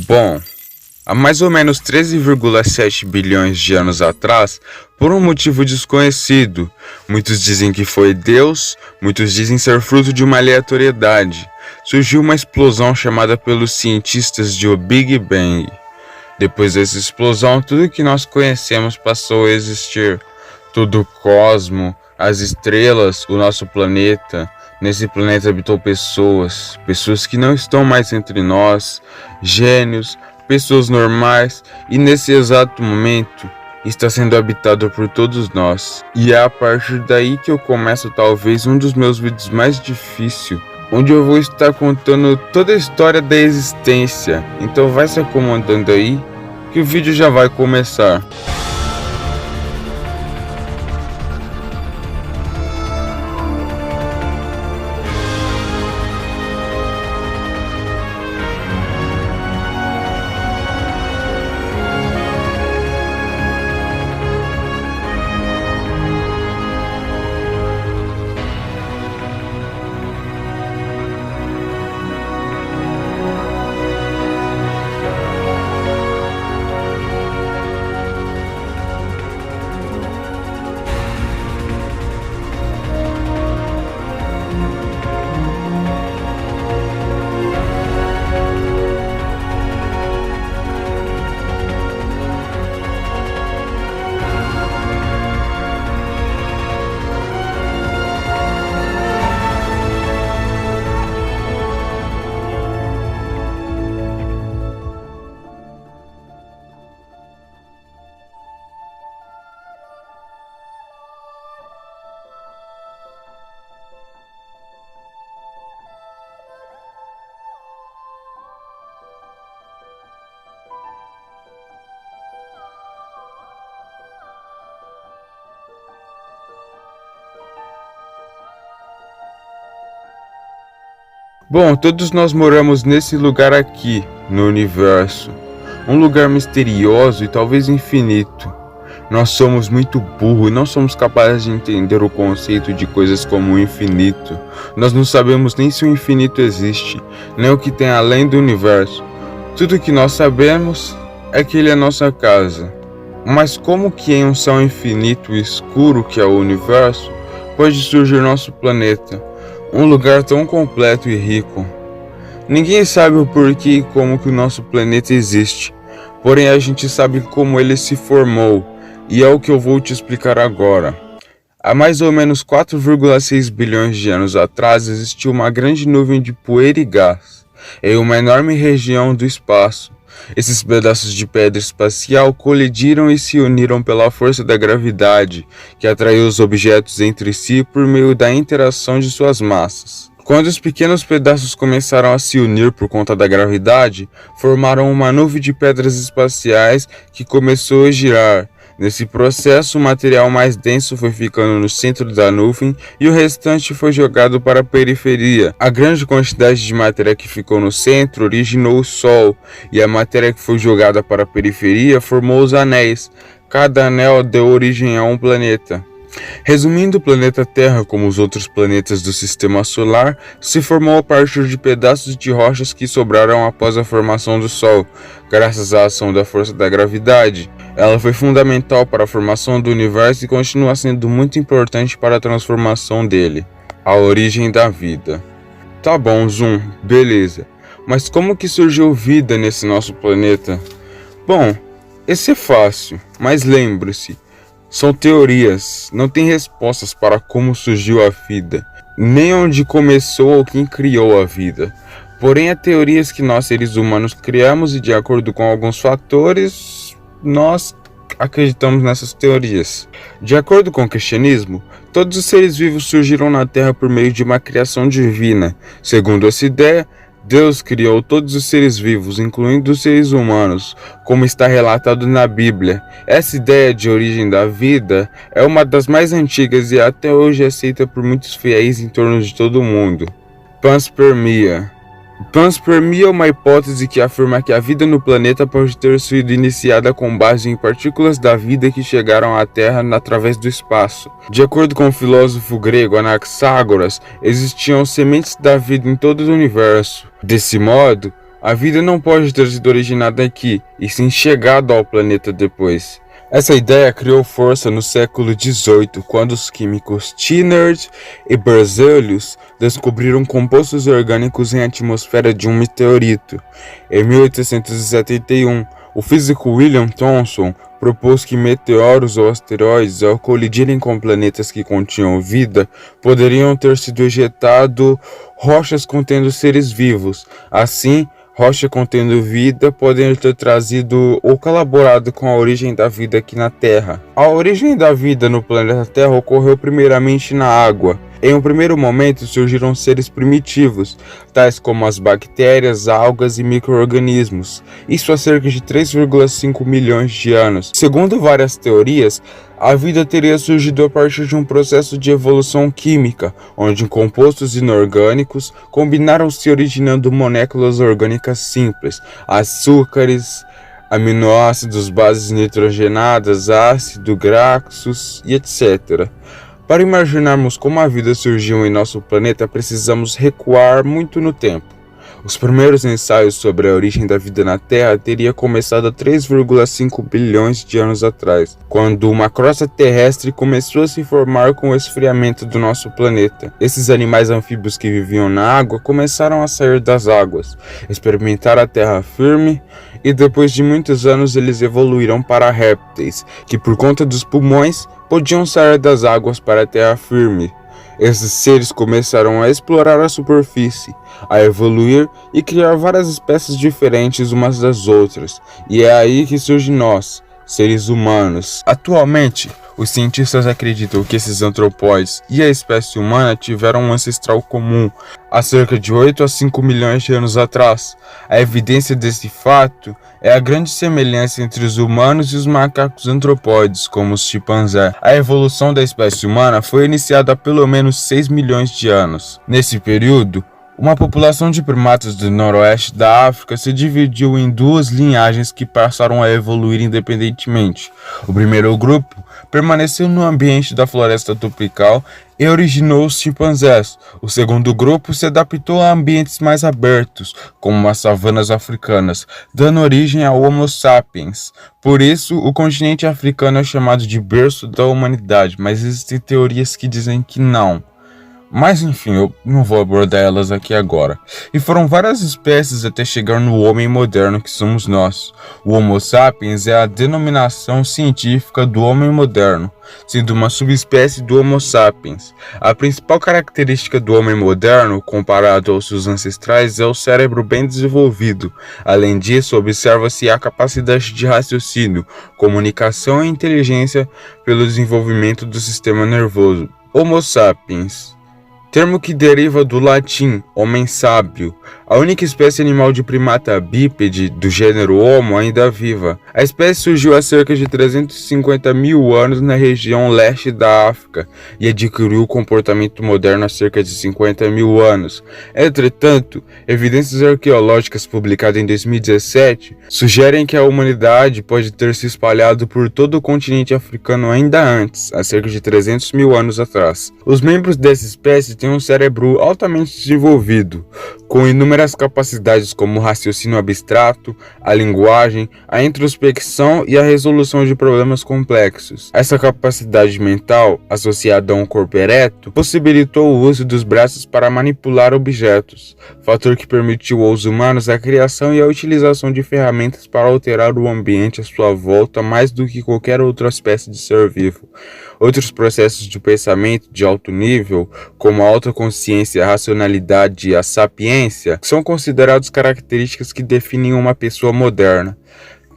Bom, há mais ou menos 13,7 bilhões de anos atrás, por um motivo desconhecido, muitos dizem que foi Deus, muitos dizem ser fruto de uma aleatoriedade, surgiu uma explosão chamada pelos cientistas de o Big Bang. Depois dessa explosão, tudo que nós conhecemos passou a existir. Todo o cosmo, as estrelas, o nosso planeta. Nesse planeta habitou pessoas que não estão mais entre nós, gênios, pessoas normais, e nesse exato momento está sendo habitado por todos nós. E é a partir daí que eu começo talvez um dos meus vídeos mais difíceis, onde eu vou estar contando toda a história da existência. Então vai se acomodando aí, que o vídeo já vai começar. Bom, todos nós moramos nesse lugar aqui, no universo. Um lugar misterioso e talvez infinito. Nós somos muito burros e não somos capazes de entender o conceito de coisas como o infinito. Nós não sabemos nem se o infinito existe, nem o que tem além do universo. Tudo que nós sabemos é que ele é nossa casa. Mas como que em um céu infinito e escuro que é o universo, pode surgir nosso planeta? Um lugar tão completo e rico. Ninguém sabe o porquê e como que o nosso planeta existe, porém a gente sabe como ele se formou, e é o que eu vou te explicar agora. Há mais ou menos 4,6 bilhões de anos atrás existiu uma grande nuvem de poeira e gás, em uma enorme região do espaço. Esses pedaços de pedra espacial colidiram e se uniram pela força da gravidade, que atraiu os objetos entre si por meio da interação de suas massas. Quando os pequenos pedaços começaram a se unir por conta da gravidade, formaram uma nuvem de pedras espaciais que começou a girar. Nesse processo, o material mais denso foi ficando no centro da nuvem e o restante foi jogado para a periferia. A grande quantidade de matéria que ficou no centro originou o Sol, e a matéria que foi jogada para a periferia formou os anéis. Cada anel deu origem a um planeta. Resumindo, o planeta Terra, como os outros planetas do Sistema Solar, se formou a partir de pedaços de rochas que sobraram após a formação do Sol, graças à ação da força da gravidade. Ela foi fundamental para a formação do universo e continua sendo muito importante para a transformação dele, a origem da vida. Tá bom, Zoom, beleza. Mas como que surgiu vida nesse nosso planeta? Bom, esse é fácil, mas lembre-se, são teorias, não tem respostas para como surgiu a vida, nem onde começou ou quem criou a vida. Porém, há teorias que nós seres humanos criamos e, de acordo com alguns fatores, nós acreditamos nessas teorias. De acordo com o cristianismo, todos os seres vivos surgiram na Terra por meio de uma criação divina. Segundo essa ideia, Deus criou todos os seres vivos, incluindo os seres humanos, como está relatado na Bíblia. Essa ideia de origem da vida é uma das mais antigas e até hoje aceita por muitos fiéis em torno de todo o mundo. Panspermia. Panspermia é uma hipótese que afirma que a vida no planeta pode ter sido iniciada com base em partículas da vida que chegaram à Terra através do espaço. De acordo com o filósofo grego Anaxágoras, existiam sementes da vida em todo o universo. Desse modo, A vida não pode ter sido originada aqui, e sim chegado ao planeta depois. Essa ideia criou força no século XVIII, quando os químicos Thénard e Berzelius descobriram compostos orgânicos em atmosfera de um meteorito. Em 1871, o físico William Thomson propôs que meteoros ou asteroides, ao colidirem com planetas que continham vida, poderiam ter sido ejetado rochas contendo seres vivos. Assim, rocha contendo vida podem ter trazido ou colaborado com a origem da vida aqui na Terra. A origem da vida no planeta Terra ocorreu primeiramente na água. Em um primeiro momento surgiram seres primitivos, tais como as bactérias, algas e micro-organismos, isso há cerca de 3,5 milhões de anos. Segundo várias teorias, a vida teria surgido a partir de um processo de evolução química, onde compostos inorgânicos combinaram-se originando moléculas orgânicas simples, açúcares, aminoácidos, bases nitrogenadas, ácido graxos e etc. Para imaginarmos como a vida surgiu em nosso planeta, precisamos recuar muito no tempo. Os primeiros ensaios sobre a origem da vida na Terra teriam começado há 3,5 bilhões de anos atrás, quando uma crosta terrestre começou a se formar com o esfriamento do nosso planeta. Esses animais anfíbios que viviam na água começaram a sair das águas, experimentar a terra firme, e depois de muitos anos eles evoluíram para répteis, que por conta dos pulmões podiam sair das águas para a terra firme. Esses seres começaram a explorar a superfície, a evoluir e criar várias espécies diferentes umas das outras, e é aí que surge nós, seres humanos. Atualmente, os cientistas acreditam que esses antropóides e a espécie humana tiveram um ancestral comum há cerca de 8 a 5 milhões de anos atrás. A evidência desse fato é a grande semelhança entre os humanos e os macacos antropóides, como os chimpanzés. A evolução da espécie humana foi iniciada há pelo menos 6 milhões de anos. Nesse período, uma população de primatas do noroeste da África se dividiu em duas linhagens que passaram a evoluir independentemente. O primeiro grupo permaneceu no ambiente da floresta tropical e originou os chimpanzés. O segundo grupo se adaptou a ambientes mais abertos, como as savanas africanas, dando origem ao Homo sapiens. Por isso, o continente africano é chamado de berço da humanidade, mas existem teorias que dizem que não. Mas enfim, eu não vou abordar elas aqui agora. E foram várias espécies até chegar no homem moderno que somos nós. O Homo sapiens é a denominação científica do homem moderno, sendo uma subespécie do Homo sapiens. A principal característica do homem moderno, comparado aos seus ancestrais, é o cérebro bem desenvolvido. Além disso, observa-se a capacidade de raciocínio, comunicação e inteligência pelo desenvolvimento do sistema nervoso. Homo sapiens, termo que deriva do latim homem sábio, a única espécie animal de primata bípede do gênero Homo ainda viva. A espécie surgiu há cerca de 350 mil anos na região leste da África e adquiriu o comportamento moderno há cerca de 50 mil anos. Entretanto, evidências arqueológicas publicadas em 2017 sugerem que a humanidade pode ter se espalhado por todo o continente africano ainda antes, há cerca de 300 mil anos atrás. Os membros dessa espécie têm um cérebro altamente desenvolvido, com inúmeras capacidades como o raciocínio abstrato, a linguagem, a introspecção e a resolução de problemas complexos. Essa capacidade mental, associada a um corpo ereto, possibilitou o uso dos braços para manipular objetos, fator que permitiu aos humanos a criação e a utilização de ferramentas para alterar o ambiente à sua volta mais do que qualquer outra espécie de ser vivo. Outros processos de pensamento de alto nível, como a autoconsciência, a racionalidade e a sapiência, são considerados características que definem uma pessoa moderna.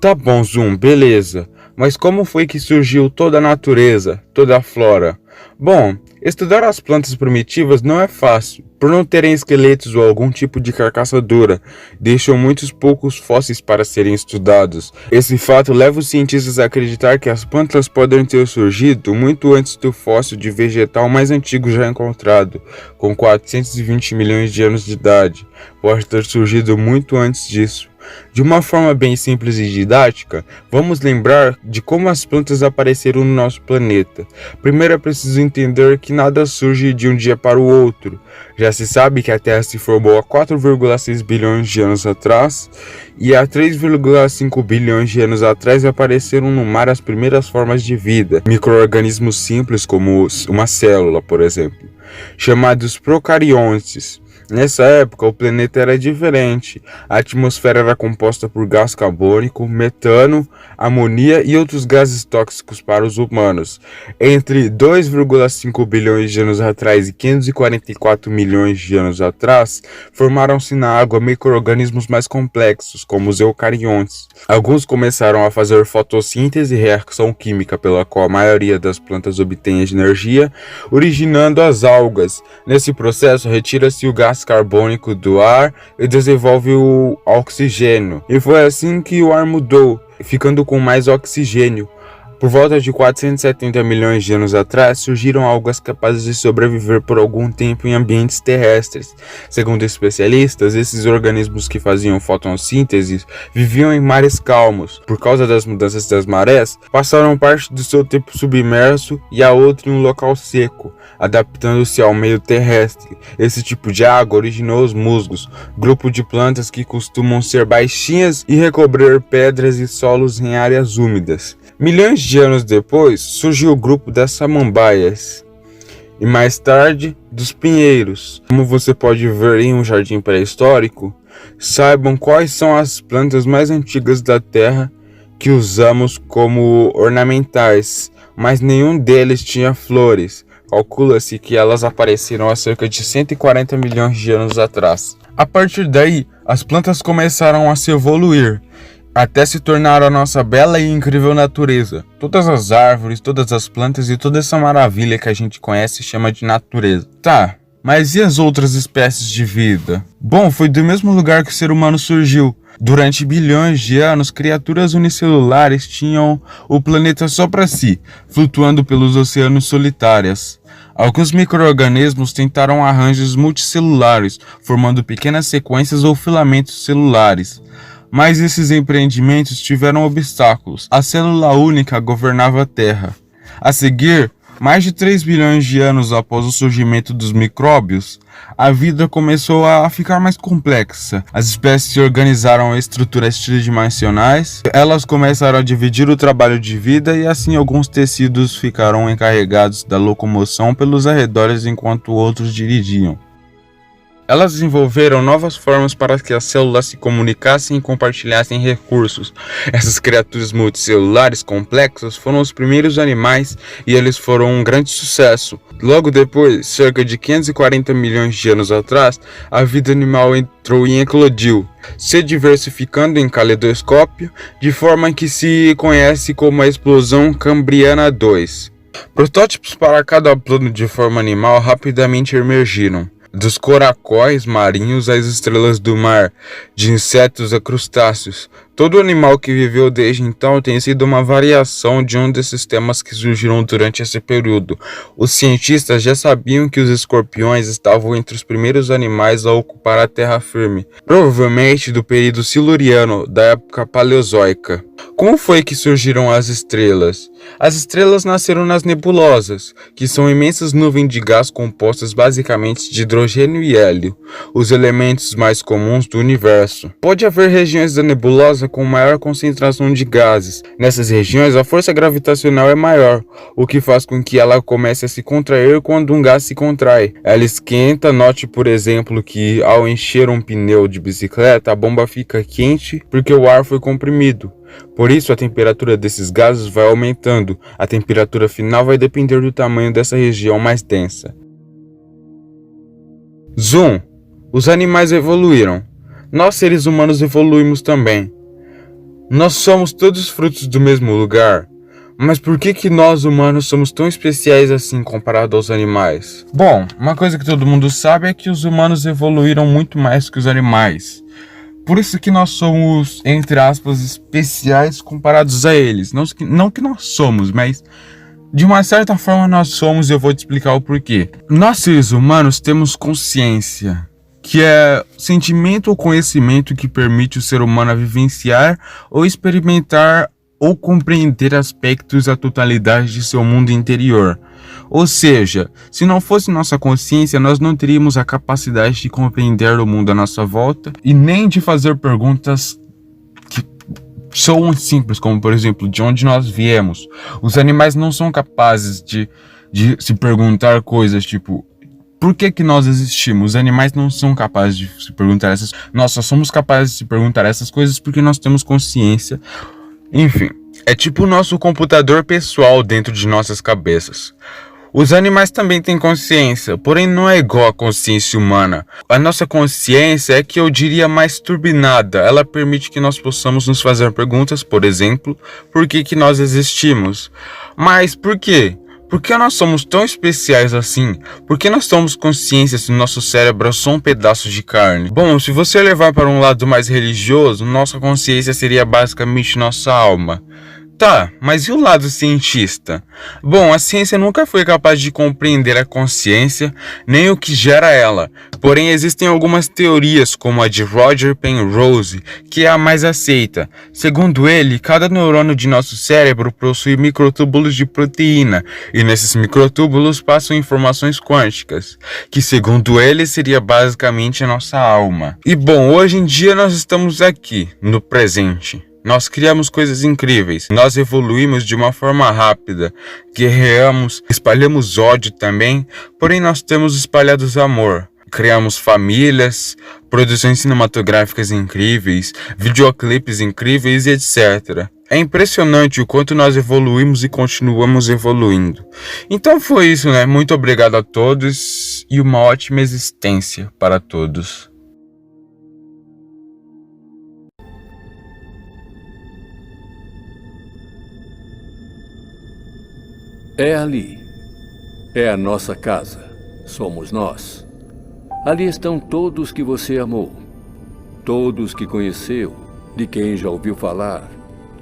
Tá bom, Zoom, beleza. Mas como foi que surgiu toda a natureza, toda a flora? Bom, estudar as plantas primitivas não é fácil. Por não terem esqueletos ou algum tipo de carcaça dura, deixam muitos poucos fósseis para serem estudados. Esse fato leva os cientistas a acreditar que as plantas podem ter surgido muito antes do fóssil de vegetal mais antigo já encontrado, com 420 milhões de anos de idade. Pode ter surgido muito antes disso. De uma forma bem simples e didática, vamos lembrar de como as plantas apareceram no nosso planeta. Primeiro é preciso preciso entender que nada surge de um dia para o outro. Já se sabe que a Terra se formou há 4,6 bilhões de anos atrás, e há 3,5 bilhões de anos atrás apareceram no mar as primeiras formas de vida, micro-organismos simples como uma célula, por exemplo, chamados procariontes. Nessa época, o planeta era diferente. A atmosfera era composta por gás carbônico, metano, amonia e outros gases tóxicos para os humanos. Entre 2,5 bilhões de anos atrás e 544 milhões de anos atrás, formaram-se na água micro-organismos mais complexos, como os eucariontes. Alguns começaram a fazer fotossíntese, reação química pela qual a maioria das plantas obtém energia, originando as algas. Nesse processo, retira-se o gás carbônico do ar e desenvolve o oxigênio. E foi assim que o ar mudou, ficando com mais oxigênio. Por volta de 470 milhões de anos atrás, surgiram algas capazes de sobreviver por algum tempo em ambientes terrestres. Segundo especialistas, esses organismos que faziam fotossíntese viviam em mares calmos. Por causa das mudanças das marés, passaram parte do seu tempo submerso e a outra em um local seco, adaptando-se ao meio terrestre. Esse tipo de água originou os musgos, grupo de plantas que costumam ser baixinhas e recobrir pedras e solos em áreas úmidas. Milhões de anos depois, surgiu o grupo das samambaias e mais tarde dos pinheiros. Como você pode ver em um jardim pré-histórico, saibam quais são as plantas mais antigas da Terra que usamos como ornamentais, mas nenhum deles tinha flores. Calcula-se que elas apareceram há cerca de 140 milhões de anos atrás. A partir daí, as plantas começaram a se evoluir, até se tornar a nossa bela e incrível natureza. Todas as árvores, todas as plantas e toda essa maravilha que a gente conhece e chama de natureza. Tá, mas e as outras espécies de vida? Bom, foi do mesmo lugar que o ser humano surgiu. Durante bilhões de anos, criaturas unicelulares tinham o planeta só para si, flutuando pelos oceanos solitárias. Alguns micro-organismos tentaram arranjos multicelulares, formando pequenas sequências ou filamentos celulares. Mas esses empreendimentos tiveram obstáculos. A célula única governava a Terra. A seguir, mais de 3 bilhões de anos após o surgimento dos micróbios, a vida começou a ficar mais complexa. As espécies se organizaram em estruturas tridimensionais, elas começaram a dividir o trabalho de vida e assim alguns tecidos ficaram encarregados da locomoção pelos arredores enquanto outros dirigiam. Elas desenvolveram novas formas para que as células se comunicassem e compartilhassem recursos. Essas criaturas multicelulares complexas foram os primeiros animais e eles foram um grande sucesso. Logo depois, cerca de 540 milhões de anos atrás, a vida animal entrou e eclodiu, se diversificando em caleidoscópio, de forma que se conhece como a explosão Cambriana II. Protótipos para cada plano de forma animal rapidamente emergiram. Dos coracóis marinhos às estrelas do mar, de insetos a crustáceos. Todo animal que viveu desde então tem sido uma variação de um desses temas que surgiram durante esse período. Os cientistas já sabiam que os escorpiões estavam entre os primeiros animais a ocupar a terra firme, provavelmente do período siluriano, da época paleozoica. Como foi que surgiram as estrelas? As estrelas nasceram nas nebulosas, que são imensas nuvens de gás compostas basicamente de hidrogênio e hélio, os elementos mais comuns do universo. Pode haver regiões da nebulosa com maior concentração de gases. Nessas regiões, a força gravitacional é maior, o que faz com que ela comece a se contrair quando um gás se contrai. Ela esquenta, note por exemplo que ao encher um pneu de bicicleta, a bomba fica quente porque o ar foi comprimido. Por isso, a temperatura desses gases vai aumentando. A temperatura final vai depender do tamanho dessa região mais densa. Zoom. Os animais evoluíram. Nós, seres humanos, evoluímos também. Nós somos todos frutos do mesmo lugar. Mas por que nós, humanos, somos tão especiais assim comparado aos animais? Bom, uma coisa que todo mundo sabe é que os humanos evoluíram muito mais que os animais. Por isso que nós somos, entre aspas, especiais comparados a eles. Não que nós somos, mas de uma certa forma nós somos, e eu vou te explicar o porquê. Nós, seres humanos, temos consciência, que é sentimento ou conhecimento que permite o ser humano a vivenciar ou experimentar ou compreender aspectos da totalidade de seu mundo interior. Ou seja, se não fosse nossa consciência, nós não teríamos a capacidade de compreender o mundo à nossa volta e nem de fazer perguntas que são simples, como por exemplo, de onde nós viemos. Os animais não são capazes de se perguntar coisas tipo: por que nós existimos? Os animais não são capazes de se perguntar essas coisas. Nós só somos capazes de se perguntar essas coisas porque nós temos consciência. Enfim, é tipo o nosso computador pessoal dentro de nossas cabeças. Os animais também têm consciência, porém não é igual à consciência humana. A nossa consciência é que eu diria mais turbinada. Ela permite que nós possamos nos fazer perguntas, por exemplo, por que nós existimos? Mas por quê? Por que nós somos tão especiais assim? Por que nós tomamos consciência se o nosso cérebro é só um pedaço de carne? Bom, se você levar para um lado mais religioso, nossa consciência seria basicamente nossa alma. Tá, mas e o lado cientista? Bom, a ciência nunca foi capaz de compreender a consciência, nem o que gera ela. Porém, existem algumas teorias, como a de Roger Penrose, que é a mais aceita. Segundo ele, cada neurônio de nosso cérebro possui microtúbulos de proteína, e nesses microtúbulos passam informações quânticas, que segundo ele seria basicamente a nossa alma. E bom, hoje em dia nós estamos aqui, no presente. Nós criamos coisas incríveis, nós evoluímos de uma forma rápida, guerreamos, espalhamos ódio também, porém nós temos espalhados amor. Criamos famílias, produções cinematográficas incríveis, videoclipes incríveis e etc. É impressionante o quanto nós evoluímos e continuamos evoluindo. Então foi isso, né? Muito obrigado a todos e uma ótima existência para todos. É ali. É a nossa casa. Somos nós. Ali estão todos que você amou. Todos que conheceu, de quem já ouviu falar.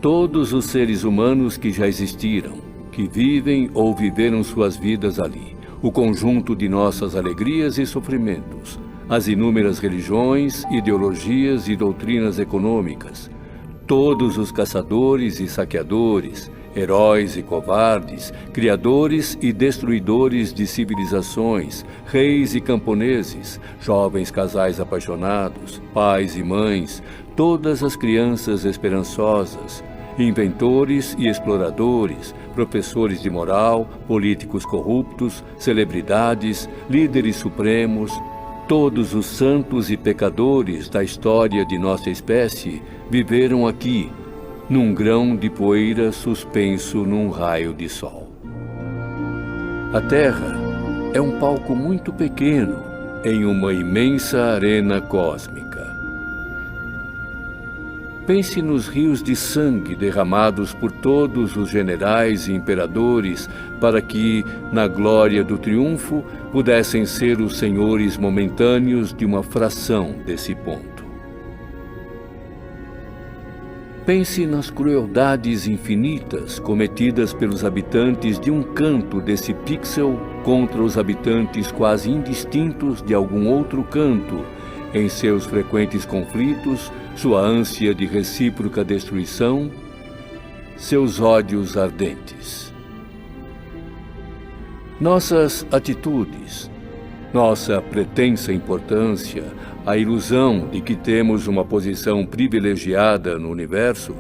Todos os seres humanos que já existiram, que vivem ou viveram suas vidas ali. O conjunto de nossas alegrias e sofrimentos. As inúmeras religiões, ideologias e doutrinas econômicas. Todos os caçadores e saqueadores, heróis e covardes, criadores e destruidores de civilizações, reis e camponeses, jovens casais apaixonados, pais e mães, todas as crianças esperançosas, inventores e exploradores, professores de moral, políticos corruptos, celebridades, líderes supremos, todos os santos e pecadores da história de nossa espécie viveram aqui, num grão de poeira suspenso num raio de sol. A Terra é um palco muito pequeno em uma imensa arena cósmica. Pense nos rios de sangue derramados por todos os generais e imperadores para que, na glória do triunfo, pudessem ser os senhores momentâneos de uma fração desse ponto. Pense nas crueldades infinitas cometidas pelos habitantes de um canto desse pixel contra os habitantes quase indistintos de algum outro canto, em seus frequentes conflitos, sua ânsia de recíproca destruição, seus ódios ardentes. Nossas atitudes, nossa pretensa importância, a ilusão de que temos uma posição privilegiada no universo,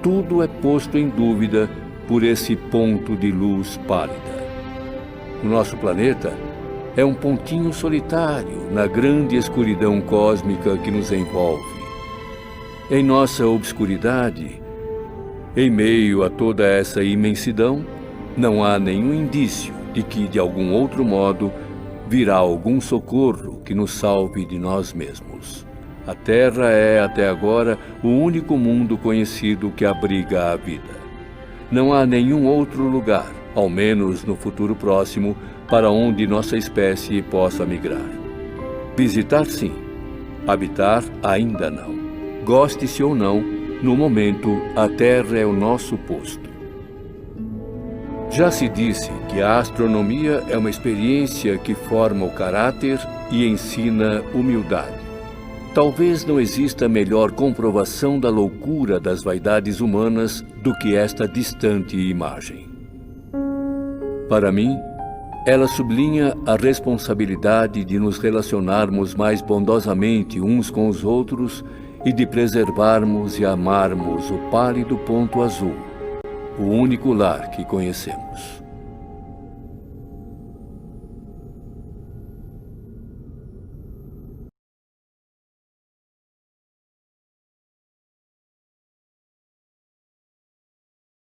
tudo é posto em dúvida por esse ponto de luz pálida. O nosso planeta é um pontinho solitário na grande escuridão cósmica que nos envolve. Em nossa obscuridade, em meio a toda essa imensidão, não há nenhum indício de que, de algum outro modo, virá algum socorro que nos salve de nós mesmos. A Terra é, até agora, o único mundo conhecido que abriga a vida. Não há nenhum outro lugar, ao menos no futuro próximo, para onde nossa espécie possa migrar. Visitar, sim. Habitar, ainda não. Goste-se ou não, no momento, a Terra é o nosso posto. Já se disse que a astronomia é uma experiência que forma o caráter e ensina humildade. Talvez não exista melhor comprovação da loucura das vaidades humanas do que esta distante imagem. Para mim, ela sublinha a responsabilidade de nos relacionarmos mais bondosamente uns com os outros e de preservarmos e amarmos o pálido ponto azul, o único lar que conhecemos.